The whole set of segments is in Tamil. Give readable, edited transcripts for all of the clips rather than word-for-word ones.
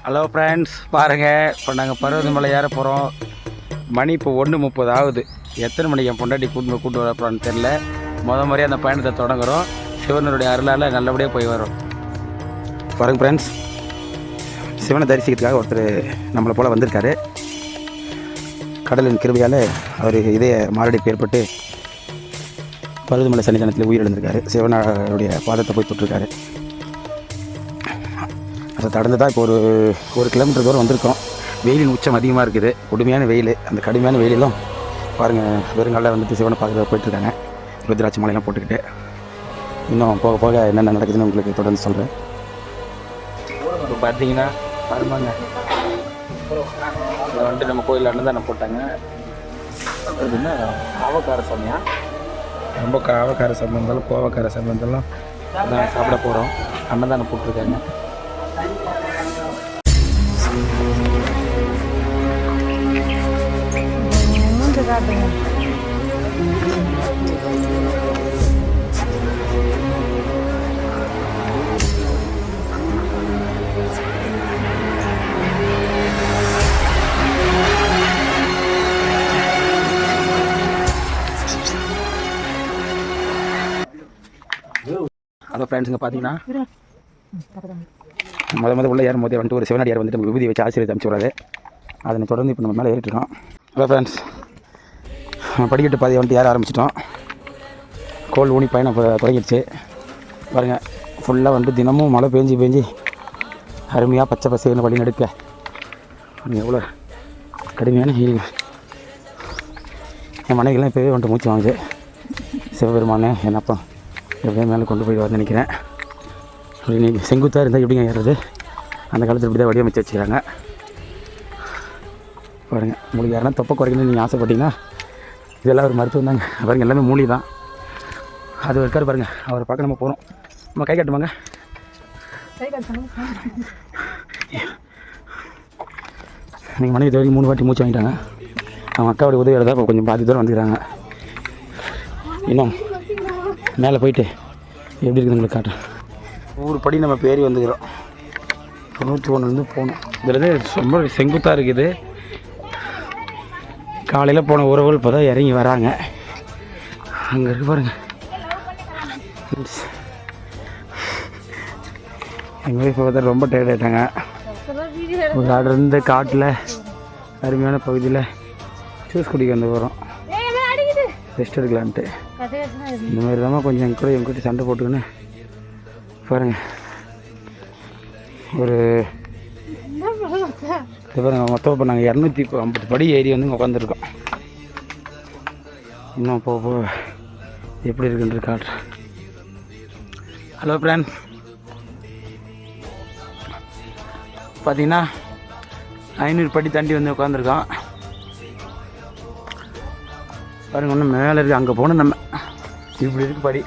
ஹலோ ஃப்ரெண்ட்ஸ், பாருங்கள், இப்போ நாங்கள் பருவதமலை ஏற போகிறோம். மணி இப்போ 1:30 ஆகுது. எத்தனை மணிக்கு என் பொண்டாட்டி கூட்டு வர போகிறான்னு தெரில. முறையாக அந்த பயணத்தை தொடங்குகிறோம். சிவனுடைய அருளால் நல்லபடியாக போய் வரோம். பாருங்கள் ஃப்ரெண்ட்ஸ், சிவனை தரிசிக்கிறதுக்காக ஒருத்தர் நம்மளை போல் வந்திருக்காரு. கடலின் கிருபையால் அவர் இதய மாரடைப்பு ஏற்பட்டு பருவதமலை சன்னிதானத்தில் உயிரிழந்திருக்காரு. சிவனுடைய பாதத்தை போய் தொட்டிருக்காரு. அதை கடந்து தான் இப்போ ஒரு கிலோமீட்டர் தூரம் வந்திருக்கோம். வெயிலின் உச்சம் அதிகமாக இருக்குது. கொடுமையான வெயில். அந்த கடுமையான வெயிலும் பாருங்கள், வெறுங்காலில் வந்துட்டு சிவனை பார்க்க போயிட்டுருக்காங்க. ருத்ராட்சி மாலையெல்லாம் போட்டுக்கிட்டு. இன்னும் போக போக என்னென்ன நடக்குதுன்னு உங்களுக்கு தொடர்ந்து சொல்கிறேன். இப்போ பார்த்தீங்கன்னா பாருமாங்க, இதை வந்துட்டு நம்ம கோயிலில் அன்னதானம் போட்டாங்க. அப்படின்னா ஆவக்கார சமையா, ரொம்ப ஆவக்கார சமையல் இருந்தாலும் கோவக்கார சமையல் இருந்தாலும் அதான் சாப்பிட போகிறோம். அன்னதானம் போட்டிருக்காங்க. ஹலோ ஃப்ரெண்ட்ஸ், இங்கே பார்த்தீங்கன்னா முத உள்ள ஏறும் போதே வந்துட்டு ஒரு சிவனடியார் வந்துட்டு நம்ம விபூதி வச்சு ஆசீர்வாதம் அனுப்பிச்சு விடாது. அதனை தொடர்ந்து இப்போ நம்ம மேலே ஏறிட்டுருக்கோம். ஹலோ ஃப்ரெண்ட்ஸ், படிக்கட்டு பாதையை வந்துட்டு ஏற ஆரம்பிச்சிட்டோம். கோல் ஊனி பயணம் தொடங்கிடுச்சு. பாருங்கள், ஃபுல்லாக வந்துட்டு தினமும் மழை பேஞ்சு அருமையாக பச்சை பசைன்னு வழி நடுக்க எவ்வளோ கடுமையான ஹீல். என் மனைவிலாம் இப்போவே வந்துட்டு மூச்சு வாங்குது. சிவபெருமானே என்னப்பா எப்படியே மேலே கொண்டு போய் வரணும்னு நினைக்கிறேன். அப்படி நீங்கள் செங்குத்தாக இருந்தால் எப்படிங்க ஏறுறது? அந்த காலத்தில் இப்படி தான் வடிவமைச்சு வச்சுக்கிறாங்க. பாருங்கள், உங்களுக்கு யாருன்னா தொப்பை குறைக்கணும்னு நீங்கள் ஆசைப்பட்டீங்கன்னா இதெல்லாம் ஒரு மருத்துவம் தாங்க. பாருங்கள், எல்லாமே மூலி தான். அது இருக்காரு பாருங்கள், அவரை பார்க்க நம்ம போகிறோம். நம்ம கை காட்டுமாங்க. நீங்கள் மனைவி இது வரைக்கும் 3 வாட்டி மூச்சு வாங்கிட்டாங்க. அவங்க அக்காவோட உதவியோட தான் இப்போ கொஞ்சம் பாதி தூரம் வந்துக்கிறாங்க. இன்னும் மேலே போயிட்டு எப்படி இருக்குது உங்களுக்கு காட்டுறேன். ஒவ்வொரு படி நம்ம பேரி வந்துக்கிறோம். 91 போகணும். இதில் ரொம்ப செங்குத்தாக இருக்குது. காலையில் போன உறவுகள் இப்போ தான் இறங்கி வராங்க. அங்கே இருக்கு பாருங்கள். எங்கள் ஒய்ஃப் பார்த்தா ரொம்ப டயர்ட் ஆகிட்டாங்க. ஒரு அடர்ந்த காட்டில் அருமையான பகுதியில் ஜூஸ் குடிக்க வந்து வரோம். ரெஸ்ட் எடுக்கலான்ட்டு. இந்த மாதிரி தான் கொஞ்சம் எங்கிட்ட சண்டை போட்டுக்கின்னு பாருங்கள். ஒரு பாருங்கள், மொத்தம் இப்போ நாங்கள் 250 படி ஏறி வந்து உட்காந்துருக்கோம். இன்னும் போக எப்படி இருக்குன்ற காட்டுறேன். ஹலோ ஃப்ரெண்ட், பார்த்தீங்கன்னா 500 படி தாண்டி வந்து உட்காந்துருக்கோம். பாருங்க, ஒன்றும் மேலே இருக்குது. அங்கே போகணும் நம்ம. இப்படி இருக்கு படி.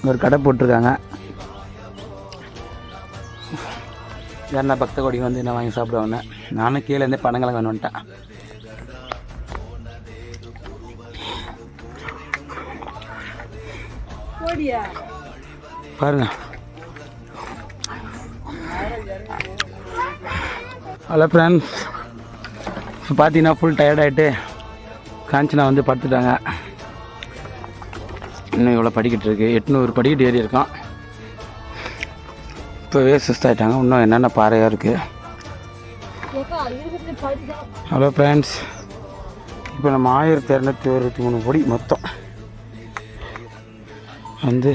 ஒரு கடை போட்டிருக்காங்க. யாருன்னா பக்த கொடி வந்து என்ன வாங்கி சாப்பிடுவாங்க. நானும் கீழே இருந்தே பணங்களை வேணும்ட்டேன். பாருங்க. ஹலோ ஃப்ரெண்ட்ஸ், இப்போ பார்த்தீங்கன்னா ஃபுல் டயர்டாகிட்டு காஞ்சனா வந்து படுத்துட்டாங்க. இன்னும் இவ்வளோ படிக்கிட்டு இருக்குது. 800 படிக்கிட்டு ஏறி இருக்கோம். இப்போவே சுஸ்தாயிட்டாங்க. இன்னும் என்னென்ன பாறையாக இருக்குது. ஹலோ ஃப்ரெண்ட்ஸ், இப்போ நம்ம 1263 படி மொத்தம் வந்து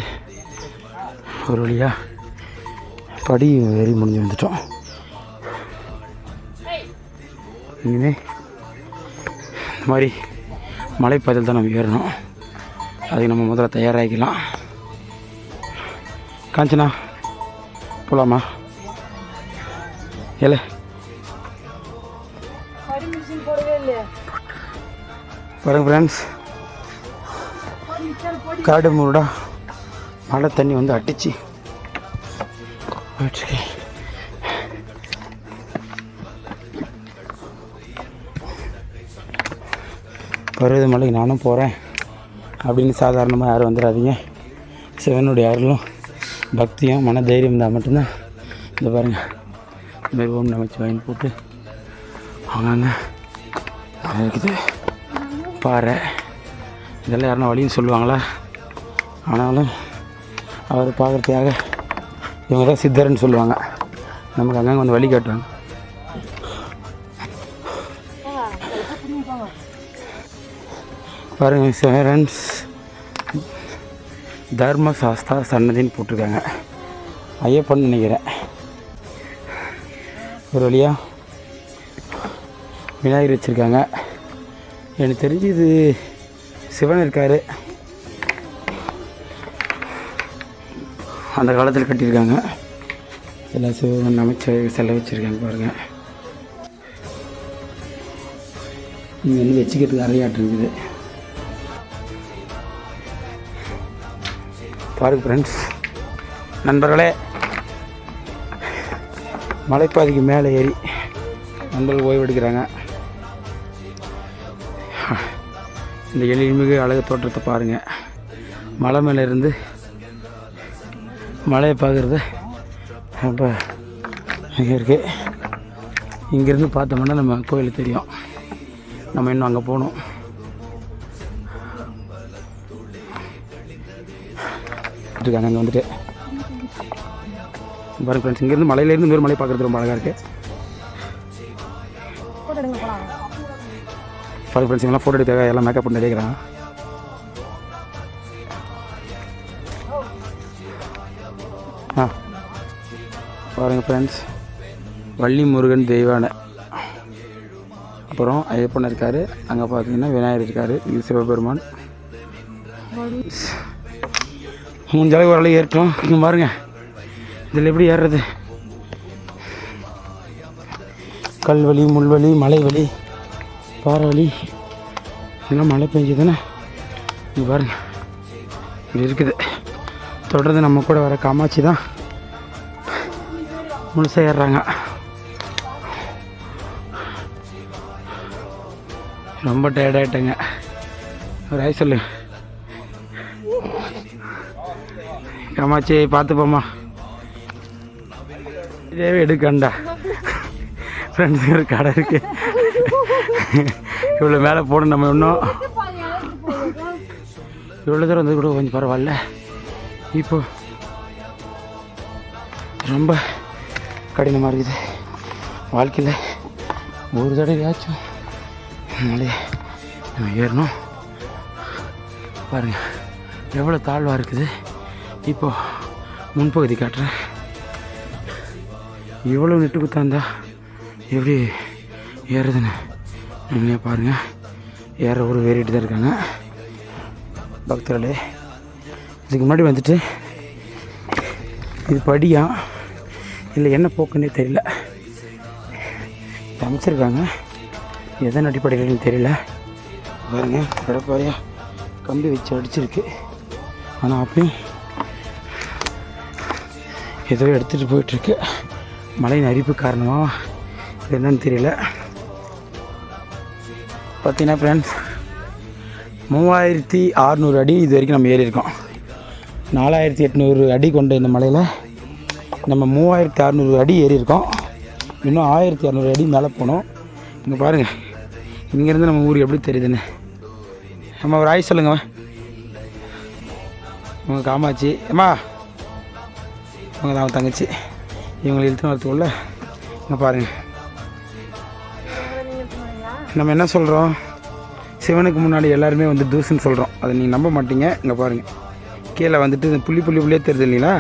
ஒரு வழியாக படி ஏறி முடிஞ்சு வந்துட்டோம். இனிமே இந்த மாதிரி மலைப்பாதையில் தான் நம்ம ஏறணும். அதுக்கு நம்ம முதல்ல தயாராகிக்கலாம். காஞ்சனா போகலாமா? ஏல பாருங்க ஃப்ரெண்ட்ஸ், காடு மூடா மழை தண்ணி வந்து அடிச்சு போயிட்டுருக்கேன். பருவதமலைக்கு நானும் போகிறேன் அப்படின்னு சாதாரணமாக யாரும் வந்துடாதீங்க. சிவனுடைய அருளும் பக்தியும் மன தைரியம் இருந்தால் மட்டும்தான் இந்த பாருங்கள் இதுமாரி ஓம் நமச்சி வாங்கி போட்டு அங்கங்கே இருக்குது பாறை. இதெல்லாம் யாருன்னா வழின்னு சொல்லுவாங்களா? ஆனாலும் அவர் பார்க்குறதுக்காக இவங்க தான் சித்தர்ன்னு சொல்லுவாங்க. நமக்கு அங்கங்கே வந்து வழி காட்டுவாங்க. பாருங்கள் ஃப்ரெண்ட்ஸ், தர்மசாஸ்தா சன்னதின்னு போட்டிருக்காங்க. ஐயப்பன் நினைக்கிறேன். ஒரு வழியாக விநாயகர் வச்சுருக்காங்க. எனக்கு தெரிஞ்சு இது சிவன் இருக்கார். அந்த காலத்தில் கட்டியிருக்காங்க. எல்லாம் சிவன் அமைச்ச செல்ல வச்சுருக்காங்க பாருங்கள். இங்கே வந்து வச்சுக்கிறதுக்கு அறையாட்டு இருக்குது பாருங்க ஃப்ரெண்ட்ஸ். நண்பர்களே, மலைப்பாதைக்கு மேலே ஏறி நண்பர்கள் ஓய்வு எடுக்கிறாங்க. இந்த எழில்மிகு அழகு தோற்றத்தை பாருங்கள். மலை மேலே இருந்து மலையை பார்க்குறது ரொம்ப இங்கே இருக்குது. இங்கேருந்து பார்த்தோம்னா நம்ம கோயில் தெரியும். நம்ம இன்னும் அங்கே போகணும். இருக்காங்க அங்கே வந்துட்டு பாருங்க ஃப்ரெண்ட்ஸ். இங்கேருந்து மலையிலேருந்து இன்னொரு மலை பார்க்குறது ரொம்ப அழகாக இருக்குது. பாருங்க ஃப்ரெண்ட்ஸ், இங்கெல்லாம் ஃபோட்டோ எடுக்க எல்லாம் மேக்கப் பண்ணி எடுக்கிறாங்க. பாருங்கள் ஃப்ரெண்ட்ஸ், வள்ளி முருகன் தெய்வானை, அப்புறம் ஐயப்பன் இருக்கார். அங்கே பார்த்தீங்கன்னா விநாயகர் இருக்கார். இது சிவபெருமான். மூஞ்சளவு ஓரளவு ஏறிட்டோம். இங்கே பாருங்கள், இதில் எப்படி ஏறுறது? கல்வழி, முள்வழி, மலை வழி, பாறை வழி, எல்லாம் மழை பெஞ்சதுன்னா இங்கே பாருங்கள் இப்படி இருக்குது. தொடர்ந்து நம்ம கூட வர காமாட்சி தான் முழுசாக ஏறுறாங்க. ரொம்ப டயர்டாயிட்டேங்க. ஒரு ஆய் சொல்லு காமாட்சி, பார்த்துப்போம்மா. இதே எடுக்கண்டா ஃப்ரெண்ட்ஸுக்கு ஒரு கடை இருக்குது. இவ்வளோ மேலே போகணும் நம்ம. இன்னும் இவ்வளோ தூரம் வந்து கூட கொஞ்சம் பரவாயில்ல. இப்போ ரொம்ப கடினமாக இருக்குது. வாழ்க்கையில் ஒரு தடவையாச்சும் மலையை நம்ம ஏறணும். பாருங்கள் எவ்வளோ தாழ்வாக இருக்குது. இப்போது முன்பகுதி காட்டுறேன். இவ்வளோ நெட்டு குத்தாந்தா எப்படி ஏறுதுன்னு நீங்களே பாருங்கள். ஏற ஒரு ஏறிட்டு தான் இருக்காங்க பக்தர்களே. இதுக்கு முன்னாடி வந்துட்டு இது படியா இல்லை என்ன போக்குன்னே தெரியல. அமைச்சிருக்காங்க, எதன் அடிப்படையில்னு தெரியல. பாருங்க கடப்பாறையா கம்பி வச்சு அடிச்சிருக்கு. ஆனால் அப்பயும் ஏதோ எடுத்துகிட்டு போயிட்டுருக்கு. மழையின் அரிப்பு காரணமாக இது என்னன்னு தெரியல. பார்த்தீங்கன்னா ஃப்ரெண்ட்ஸ், 3600 அடி இது வரைக்கும் நம்ம ஏறி இருக்கோம். 4800 அடி கொண்ட இந்த மலையில் நம்ம 3600 அடி ஏறி இருக்கோம். இன்னும் 1600 அடி மேலே போனோம். இங்கே பாருங்கள், இங்கேருந்து நம்ம ஊர் எப்படி தெரியுதுன்னு. நம்ம ஒரு ஆய் சொல்லுங்க. உங்கள் காமாட்சி அம்மா, அவங்க தான் தங்கச்சி. இவங்களை இழுத்துன்னு வரத்துக்குள்ள இங்கே பாருங்கள். நம்ம என்ன சொல்கிறோம், சிவனுக்கு முன்னாடி எல்லாருமே வந்து தூசுன்னு சொல்கிறோம். அதை நீங்கள் நம்ப மாட்டீங்க. இங்கே பாருங்கள், கீழே வந்துட்டு இந்த புள்ளியே தெரியுது இல்லைங்களா?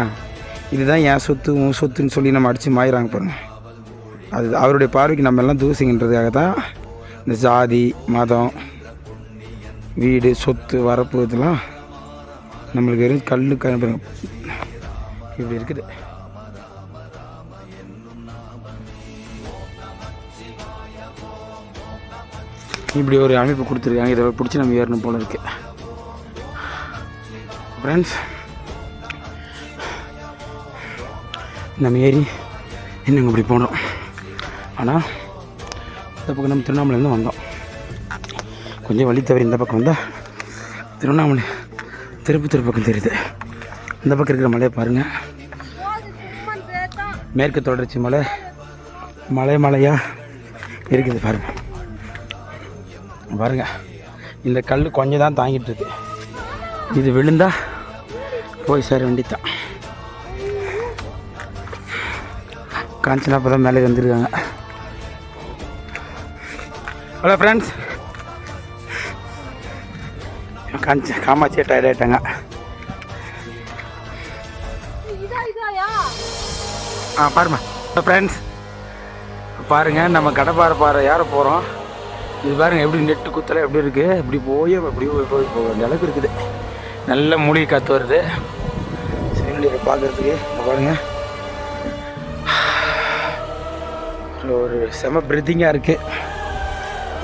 இதுதான் என் சொத்து உன் சொத்துன்னு சொல்லி நம்ம அடித்து மாயிறாங்க பாருங்கள். அது அவருடைய பார்வைக்கு நம்ம எல்லாம் தூசிங்கன்றதுக்காக தான் இந்த ஜாதி, மதம், வீடு, சொத்து, வரப்பு இதெல்லாம் நம்மளுக்கு வெறும் கல்லுக்கு அனுப்புங்க இப்படி இருக்குது. இப்படி ஒரு அமைப்பு கொடுத்துருக்காங்க. இதை பிடிச்சி நம்ம ஏறணும் போல இருக்குது ஃப்ரெண்ட்ஸ். நம்ம ஏறி இன்னும் இப்படி போனோம். ஆனால் இந்த பக்கம் நம்ம திருவண்ணாமலையிலேருந்து வந்தோம். கொஞ்சம் வழி தவிர இந்த பக்கம் வந்தால் திருவண்ணாமலை திருப்பத்தூர் பக்கம் தெரியுது. இந்த பக்கம் இருக்கிற மலையை பாருங்கள். மேற்கு தொடர்ச்சி மலை மலையாக இருக்குது பாருங்கள். பாருங்கள், இந்த கல் கொஞ்சம் தான் தாங்கிட்டு இருக்கு. இது விழுந்தா போய் சேர வேண்டியதான். காஞ்சனா அப்போ தான் மேலே வந்துருக்காங்க. ஹலோ ஃப்ரெண்ட்ஸ், காமாட்சியை டயர்ட் ஆகிட்டாங்க. பாருமா ஃப்ரெண்ட்ஸ், பாருங்கள் நம்ம கடப்பாறை யார போகிறோம். இது பாருங்கள் எப்படி நெட்டு குத்தலை எப்படி இருக்குது. இப்படி போய் போக வேண்டிய அளவுக்கு இருக்குது. நல்ல மூலிகை காற்று வருது. சீனடியை பார்க்குறதுக்கு பாருங்கள், ஒரு செம பிரீத்திங்காக இருக்குது.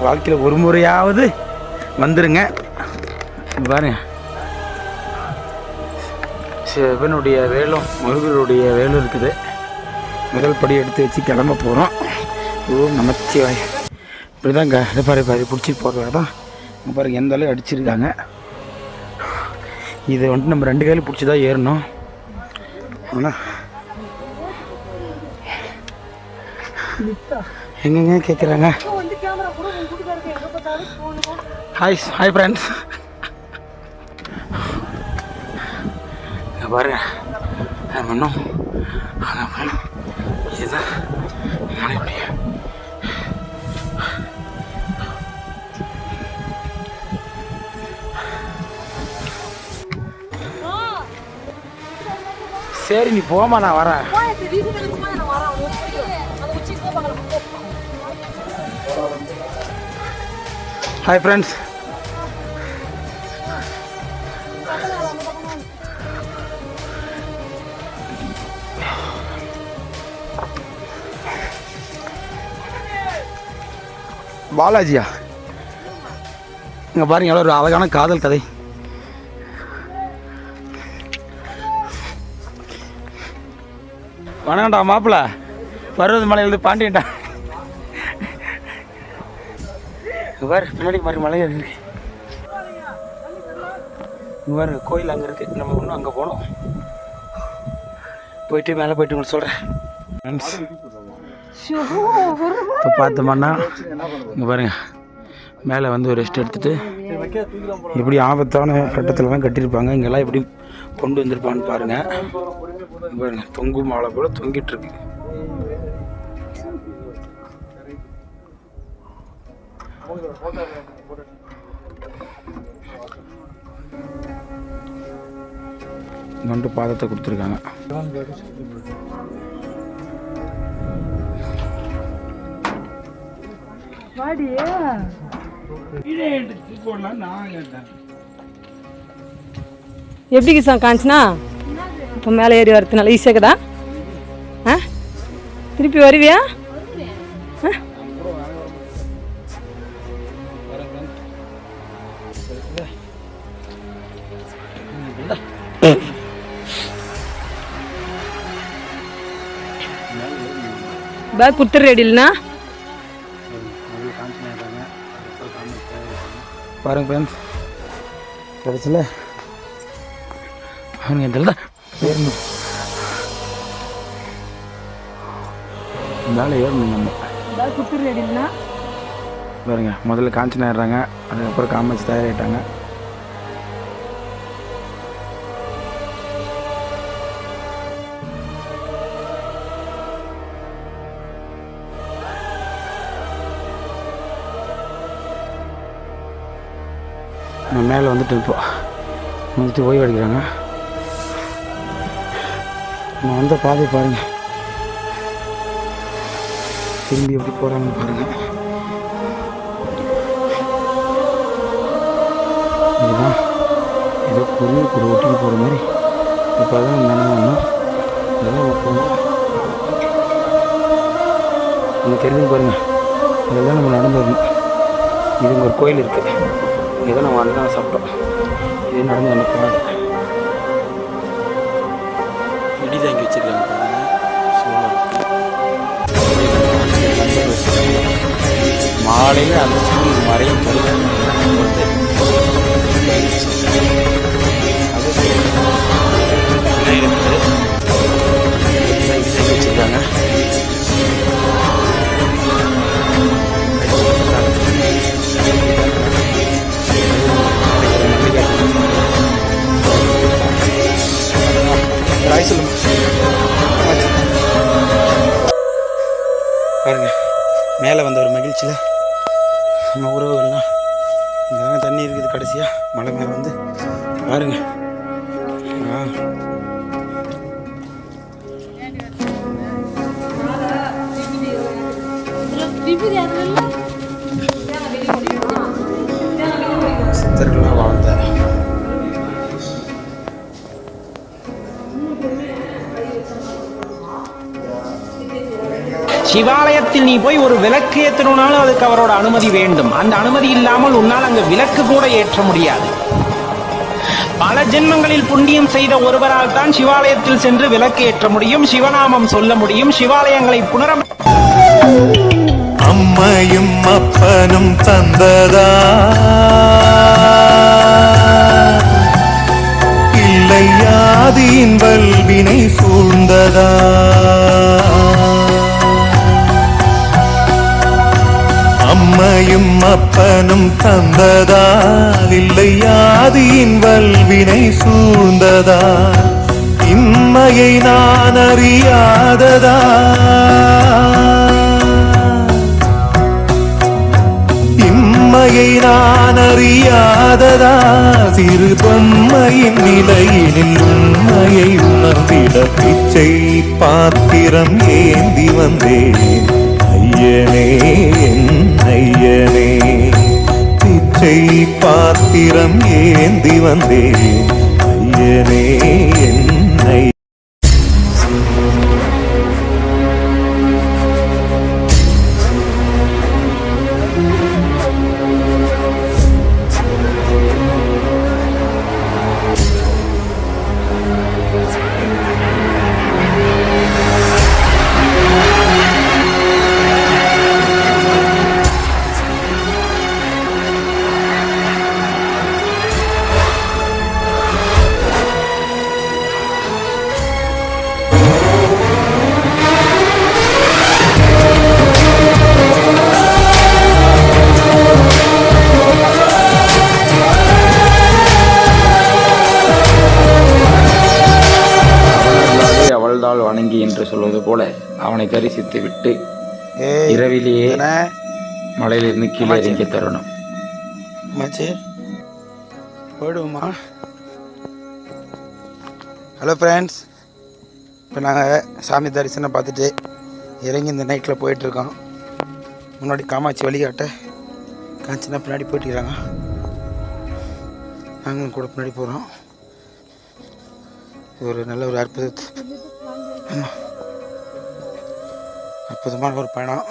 வாழ்க்கையில் ஒரு முறையாவது வந்துருங்க. பாருங்க, சிவனுடைய வேலும் முருகருடைய வேலும் இருக்குது. முதல் படி எடுத்து வச்சு கிளம்ப போகிறோம். ஓம் நமச்சிவாய். இப்படி தான் இதை பாரு பிடிச்சிட்டு போகிறதா தான். இங்கே பாருங்கள் எந்த அளவு அடிச்சிருக்காங்க. இதை வந்துட்டு நம்ம 2 கையில் பிடிச்சி தான் ஏறணும். ஆனால் எங்கெங்க கேட்குறாங்க. ஹாய் ஃப்ரெண்ட்ஸ், பாருங்க இன்னும் இதுதான் மலையுடைய சரி நீ போமா, நான் வரேன். ஹாய் ஃப்ரெண்ட்ஸ், பாலாஜியா இங்கே பாருங்க, எவ்வளோ ஒரு அழகான காதல் கதை. வணக்கம்டா மாப்பிள்ள, பருவத மலையிலேருந்து பாண்டியன்டா. பாரு பின்னாடி மாதிரி மலை இருக்கு. இங்கே பாருங்க கோயில் அங்கே இருக்குது. நம்ம இன்னும் அங்கே போகணும். போயிட்டு மேலே போயிட்டு உங்களுக்கு சொல்கிறேன். இப்போ பார்த்தோம்னா இங்கே பாருங்கள், மேலே வந்து ஒரு ரெஸ்ட் எடுத்துகிட்டு எப்படி ஆபத்தான கட்டத்தில் தான் கட்டியிருப்பாங்க. இங்கெல்லாம் எப்படி கொண்டு வந்திருப்பான்னு பாருங்கள். பாருங்கள், தொங்கு மாலை போல் தொங்கிட்டுருக்கு. இங்கே பாதத்தை கொடுத்துருக்காங்க. எப்படி கிசா காஞ்சினா இப்போ மேலே ஏறி வரது நல்லா ஈஸியாக்குதா? திருப்பி வருவியா? பேக் கொடுத்துரு ரெடி இல்லைண்ணா? பாருங்க ஃப்ரெண்ட்ஸ், கடைசியில் பாருங்க இதில் தான் ஏறணும். மேலே ஏறணும் நம்ம. பேக் கொடுத்துரு ரெடி இல்லைண்ணா? பாருங்க, முதல்ல காஞ்சனா ஏறுறாங்க, அதுக்கப்புறம் காமாட்சி தயாராகிட்டாங்க. நான் மேலே வந்துட்டு இப்போ வந்துட்டு ஓய்வு எடுக்கிறாங்க. நான் வந்த பாதை பாருங்கள், திரும்பி எப்படி போகிறாங்கன்னு பாருங்கள். இதுதான் ஏதோ பொருள் கூட ஒட்டிட்டு போகிற மாதிரி இப்போ தான் நினைவாங்க. இதெல்லாம் போகணும். இங்கே தெரிஞ்சு பாருங்கள், இதெல்லாம் நம்ம நடந்து வரணும். இது இங்கே ஒரு கோயில் இருக்குது. இங்கே தான் நம்ம அண்ணன் சாப்பிட்டோம். இது நடந்து வந்த பாதை. இடி தாங்கி வச்சுருக்காங்க மாலையில் அந்த சூழ் மறையும் வச்சுருக்காங்க. ஹாய் சொல்லுங்க. பாருங்க மேலே வந்த ஒரு மகிழ்ச்சியில் நம்ம உறவுகள்லாம் இங்கே தாங்க தண்ணி இருக்குது. கடைசியாக மலை மேலே வந்து பாருங்க. சித்தர்கள்லாம் வாழ்ந்த சிவாலயத்தில் நீ போய் ஒரு விளக்கு ஏற்றணும்னாலும் அதுக்கு அவரோட அனுமதி வேண்டும். அந்த அனுமதி இல்லாமல் உன்னால் அங்கு விளக்கு கூட ஏற்ற முடியாது. பல ஜென்மங்களில் புண்ணியம் செய்த ஒருவரால் தான் சிவாலயத்தில் சென்று விளக்கு ஏற்ற முடியும், சிவநாமம் சொல்ல முடியும், சிவாலயங்களை புனரம். அம்மையும் அப்பனும் தந்ததா இல்லை ஆதியின் வல்வினை சூழ்ந்ததா? அம்மையும் அப்பனும் தந்ததா இல்லை ஆதியின் வல்வினை சூழ்ந்ததா? இம்மையை நான் அறியாததா? இம்மையை நான் அறியாததா? சிறு பொம்மையின் நிலையினில் உண்மையை உணர்ந்திட பிச்சை பாத்திரம் ஏந்தி வந்தேன் ஐயனே என் ஐயனே. பிச்சை பாத்திரம் ஏந்தி வந்தேன் ஐயனே என் ஐயனே. வணங்கி என்று சொல்வது போல அவனை தரிசித்து விட்டு இரவிலேயே மலையிலிருந்து கீழே இறங்கி தரணும். போயிடுவோமா? ஹலோ ஃப்ரெண்ட்ஸ், இப்போ நாங்கள் சாமி தரிசனம் பார்த்துட்டு இறங்கி இந்த நைட்டில் போயிட்டுருக்கோம். முன்னாடி காமாட்சி வழிகாட்ட காஞ்சினா பின்னாடி போயிட்டுருக்காங்க. நாங்களும் கூட பின்னாடி போகிறோம். ஒரு நல்ல ஒரு அற்புதமான ஒரு பயணம்.